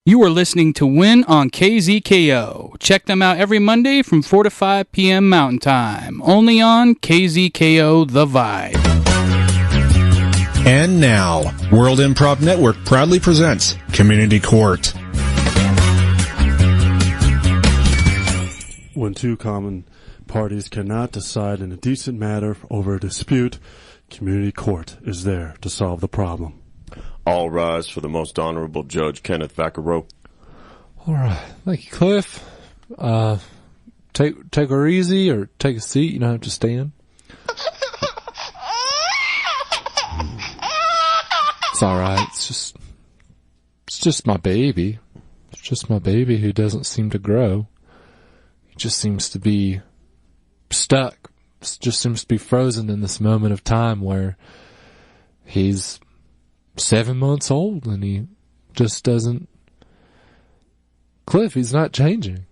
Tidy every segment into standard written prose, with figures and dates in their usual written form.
You are listening to Win on KZKO. Check them out every Monday from 4 to 5 p.m. Mountain Time. Only on KZKO The Vibe. And now, World Improv Network proudly presents Community Court. When two common parties cannot decide in a decent matter over a dispute, Community Court is there to solve the problem. All rise for the most Honorable Judge Kenneth Vicarro. All right. Thank you, Cliff. Take her easy or take a seat. You don't have to stand. It's all right. It's just my baby. It's just my baby who doesn't seem to grow. He just seems to be stuck. Just seems to be frozen in this moment of time where he's 7 months old and he just doesn't. Cliff, he's not changing.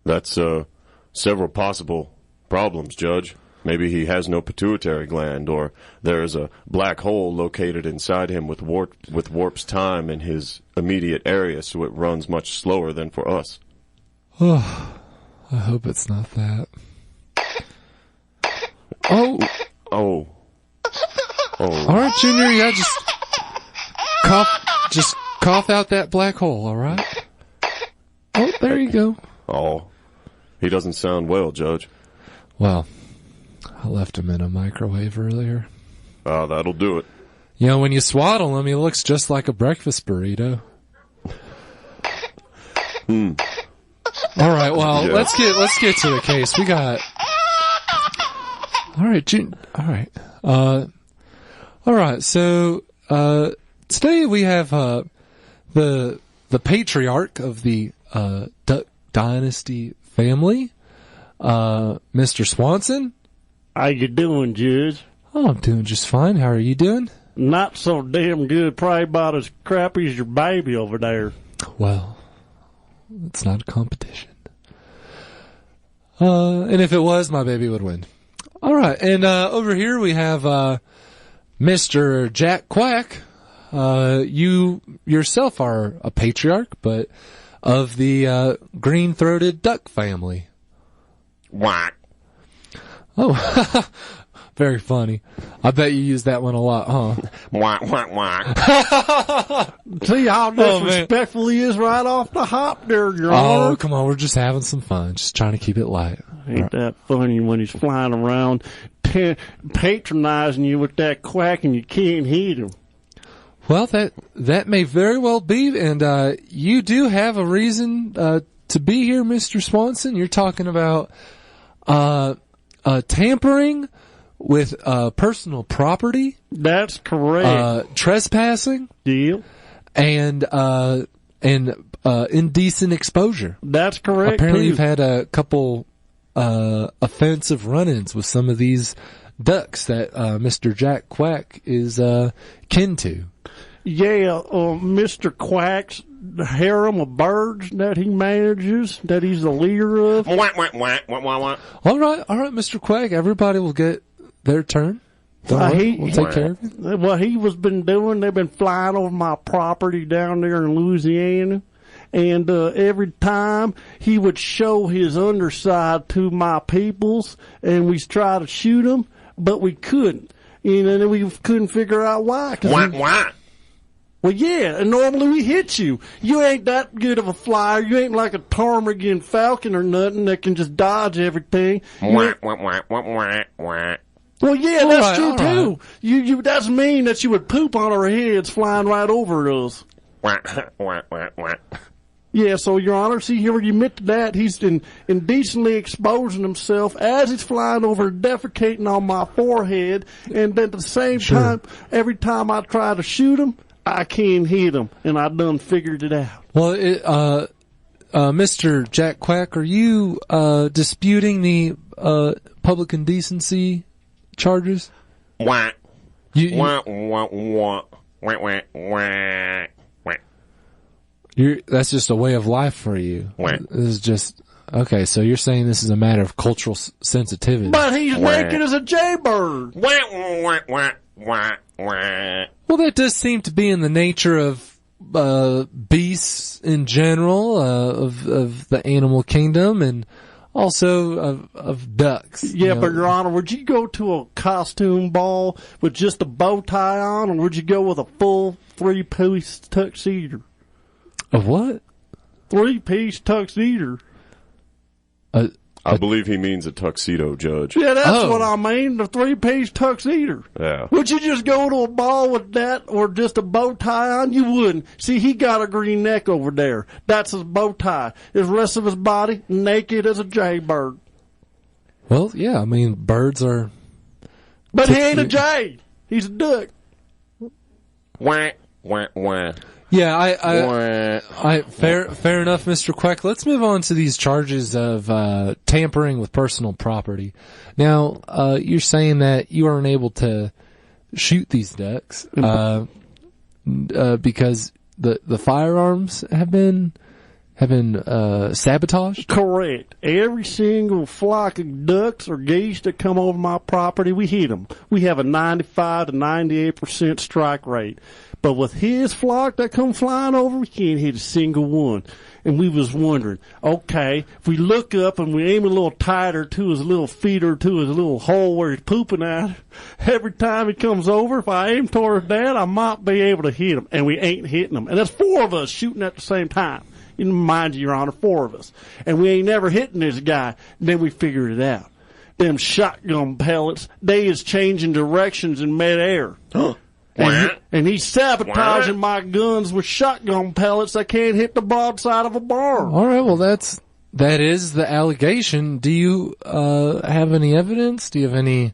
That's several possible problems, Judge. Maybe he has no pituitary gland, or there is a black hole located inside him with warp's time in his immediate area, so it runs much slower than for us. Oh, I hope it's not that. Oh. All right, Junior, yeah, just cough out that black hole, all right? Oh, there you go. Oh, he doesn't sound well, Judge. Well, I left him in a microwave earlier. That'll do it. You know, when you swaddle him, he looks just like a breakfast burrito. All right, well, Yeah. let's get to the case. We got. All right, June. All right. All right. So today we have the patriarch of the Duck Dynasty family, Mr. Swanson. How you doing, Judge? Oh, I'm doing just fine. How are you doing? Not so damn good. Probably about as crappy as your baby over there. Well, it's not a competition. And if it was, my baby would win. All right, and over here we have Mr. Jack Quack. You yourself are a patriarch, but of the green-throated duck family. Whack. Oh, very funny. I bet you use that one a lot, huh? Whack, whack, whack. See how disrespectful he is right off the hop there, Your Oh, Honor. come on, we're just having some fun. Just trying to keep it light. Ain't that funny when he's flying around patronizing you with that quack and you can't hit him? Well, that may very well be, and you do have a reason to be here, Mr. Swanson. You're talking about tampering with personal property. That's correct. Trespassing. Deal. And indecent exposure. That's correct. Apparently, too. you've had a couple offensive run-ins with some of these ducks that Mr. Jack Quack is kin to. Yeah, Mr. Quack's harem of birds that he manages, that he's the leader of. Whack, whack, whack, whack, whack, whack. All right, Mr. Quack. Everybody will get their turn. Don't worry, we'll take care of it. What he was been doing, they've been flying over my property down there in Louisiana. And every time he would show his underside to my peoples, and we tried to shoot him, but we couldn't. And then we couldn't figure out why. Whack, whack. Well, yeah, and normally we hit you. You ain't that good of a flyer. You ain't like a ptarmigan falcon or nothing that can just dodge everything. Whack, whack, whack, whack, whack, whack. Well, yeah, that's true, all too. right. You that's mean that you would poop on our heads flying right over us. Whack, whack, whack, whack. Yeah, so, Your Honor, see here, you admit to that. He's indecently exposing himself as he's flying over, defecating on my forehead, and then at the same time, every time I try to shoot him, I can't hit him, and I done figured it out. Well, Mr. Jack Quack, are you disputing the public indecency charges? Whack. You, Whack, whack, whack, whack, whack, whack, whack. That's just a way of life for you. Whack. This is just okay. So you're saying this is a matter of cultural sensitivity. But he's naked as a jaybird. Whack, whack, whack, whack, whack. Well, that does seem to be in the nature of beasts in general, of the animal kingdom, and also of ducks. Yeah, but Your Honor, would you go to a costume ball with just a bow tie on, or would you go with a full 3-piece tuxedo? A what? 3-piece tuxedo. I believe he means a tuxedo, Judge. Yeah, that's what I mean, the 3-piece tuxedo. Yeah. Would you just go to a ball with that or just a bow tie on? You wouldn't. See, he got a green neck over there. That's his bow tie. The rest of his body, naked as a jaybird. Well, yeah, I mean, birds are... But he ain't a jay. He's a duck. Wah, wah, wah. Yeah, I fair enough, Mr. Quack. Let's move on to these charges of tampering with personal property. Now, you're saying that you aren't able to shoot these ducks because the firearms have been sabotaged? Correct. Every single flock of ducks or geese that come over my property, we hit them. We have a 95 to 98% strike rate. But with his flock that come flying over, we can't hit a single one. And we was wondering, okay, if we look up and we aim a little tighter to his little feet or to his little hole where he's pooping at, every time he comes over, if I aim toward that, I might be able to hit him. And we ain't hitting him. And that's 4 of us shooting at the same time. Mind you, Your Honor, 4 of us. And we ain't never hitting this guy. And then we figured it out. Them shotgun pellets, they is changing directions in midair. And he's sabotaging my guns with shotgun pellets that can't hit the broadside of a barn. All right, well, that is the allegation. Do you have any evidence? Do you have any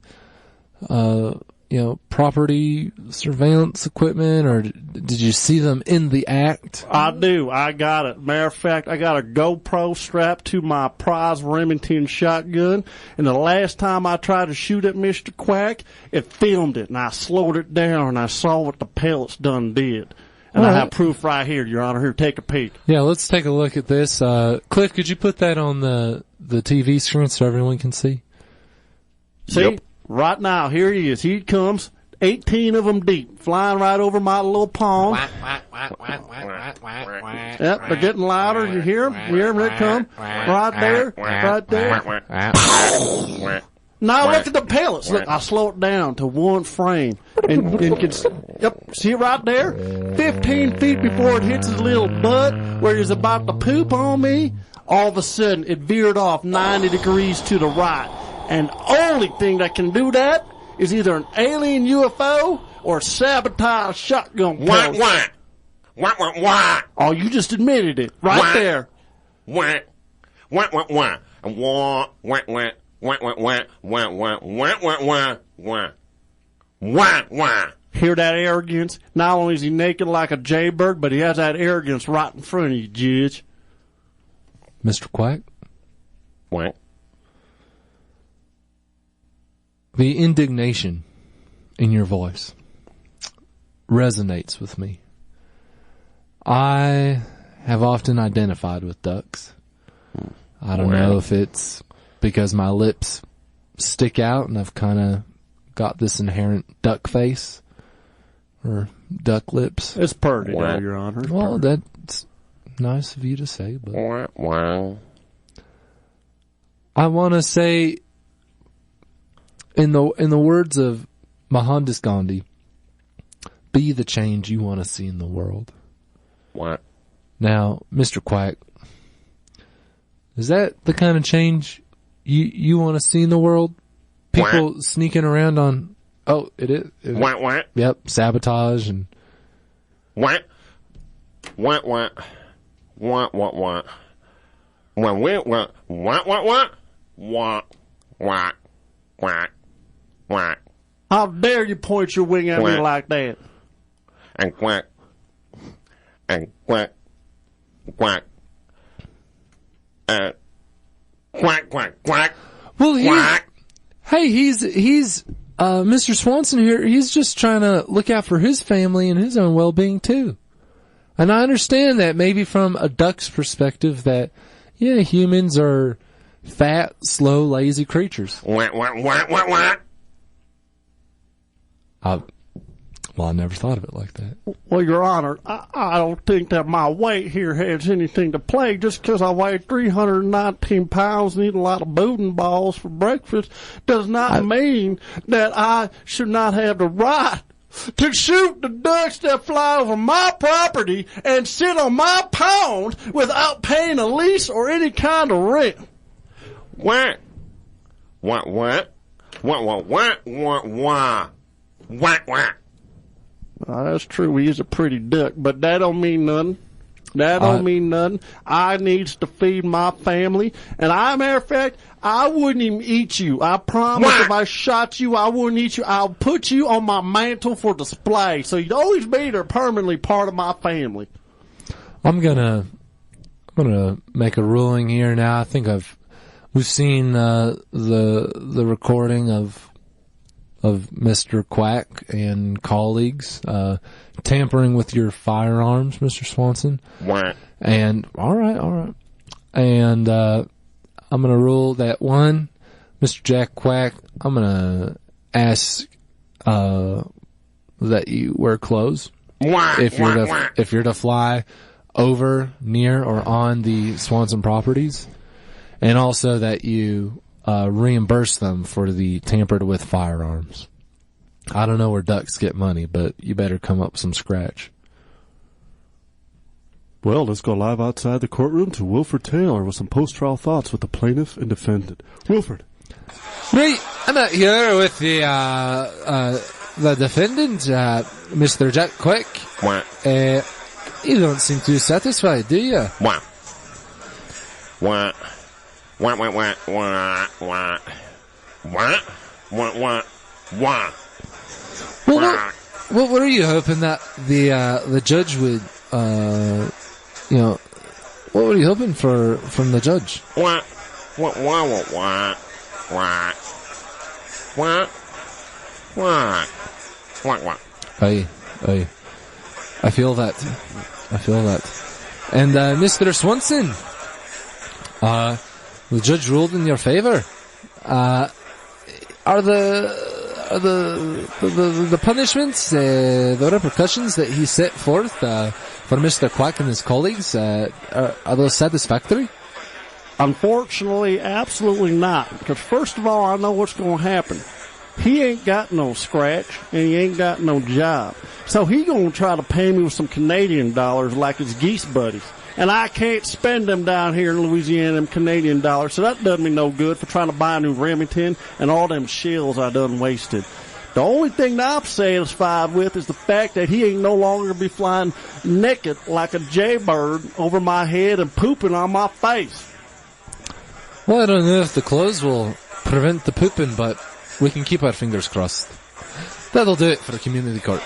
property surveillance equipment, or did you see them in the act? I do. I got it. Matter of fact, I got a GoPro strapped to my prize Remington shotgun, and the last time I tried to shoot at Mr. Quack, it filmed it, and I slowed it down, and I saw what the pellets done did. And I have proof right here, Your Honor. Here, take a peek. Yeah, let's take a look at this. Cliff, could you put that on the TV screen so everyone can see? See? Yep. Right now, here he is. Here he comes. 18 of them deep, flying right over my little pond. Yep, they're getting louder. You hear them? You hear them? They come. Right there. Right there. Now look at the pellets. Look, I slow it down to 1 frame. And can, yep, see it right there? 15 feet before it hits his little butt where he's about to poop on me, all of a sudden it veered off 90 degrees to the right. And only thing that can do that is either an alien UFO or sabotage shotgun pellets. Oh, you just admitted it. Right there. Hear that arrogance? Not only is he naked like a jaybird, but he has that arrogance right in front of you, Judge. Mr. Quack? What? The indignation in your voice resonates with me. I have often identified with ducks. I don't know if it's because my lips stick out and I've kind of got this inherent duck face or duck lips. It's pretty, Your Honor. Well, that's nice of you to say, but I want to say, in the words of Mohandas Gandhi, be the change you want to see in the world. What? Now, Mr. Quack, is that the kind of change you want to see in the world? People sneaking around on... Oh, it is. What? Yep, sabotage and... What? What? How dare you point your wing at me like that? And quack. And quack. Quack. Quack, quack, quack. Well, he's Mr. Swanson here. He's just trying to look out for his family and his own well-being too. And I understand that maybe from a duck's perspective that, yeah, humans are fat, slow, lazy creatures. What? Well, I never thought of it like that. Well, Your Honor, I don't think that my weight here has anything to play. Just because I weigh 319 pounds and eat a lot of bowling balls for breakfast does not mean that I should not have the right to shoot the ducks that fly over my property and sit on my pond without paying a lease or any kind of rent. What? What? What? What? What? What? What? What? What? What? That's true. He's a pretty duck, but that don't mean nothing. That don't mean nothing. I needs to feed my family, and matter of fact, I wouldn't even eat you. I promise if I shot you, I wouldn't eat you. I'll put you on my mantle for display, so you'd always be there permanently part of my family. I'm gonna make a ruling here now. I think we've seen the recording of Mr. Quack and colleagues tampering with your firearms, Mr. Swanson. And all right. And I'm going to rule that one, Mr. Jack Quack, I'm going to ask that you wear clothes if you're to fly over, near, or on the Swanson properties, and also that you reimburse them for the tampered with firearms. I don't know where ducks get money, but you better come up with some scratch. Well, let's go live outside the courtroom to Wilford Taylor with some post-trial thoughts with the plaintiff and defendant. Wilford. Right, I'm out here with the defendant, Mr. Jack Quack. You don't seem too satisfied, do you? What? Well, what were you hoping that the judge would, what were you hoping from the judge? Aye. I feel that. And, Mr. Swanson, the judge ruled in your favor. Are the punishments, the repercussions that he set forth for Mr. Quack and his colleagues, are those satisfactory? Unfortunately, absolutely not. Because first of all, I know what's going to happen. He ain't got no scratch, and he ain't got no job. So he going to try to pay me with some Canadian dollars like his geese buddies. And I can't spend them down here in Louisiana, them Canadian dollars. So that does me no good for trying to buy a new Remington and all them shells I done wasted. The only thing that I'm satisfied with is the fact that he ain't no longer be flying naked like a jaybird over my head and pooping on my face. Well, I don't know if the clothes will prevent the pooping, but we can keep our fingers crossed. That'll do it for the community court.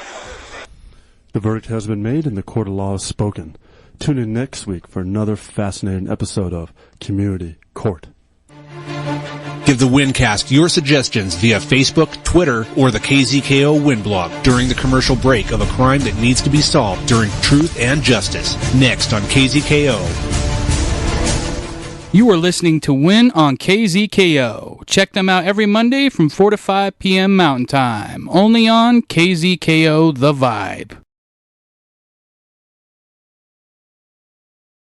The verdict has been made and the court of law has spoken. Tune in next week for another fascinating episode of Community Court. Give the Wincast your suggestions via Facebook, Twitter, or the KZKO Win blog during the commercial break of a crime that needs to be solved during Truth and Justice. Next on KZKO. You are listening to Win on KZKO. Check them out every Monday from 4 to 5 p.m. Mountain Time. Only on KZKO The Vibe.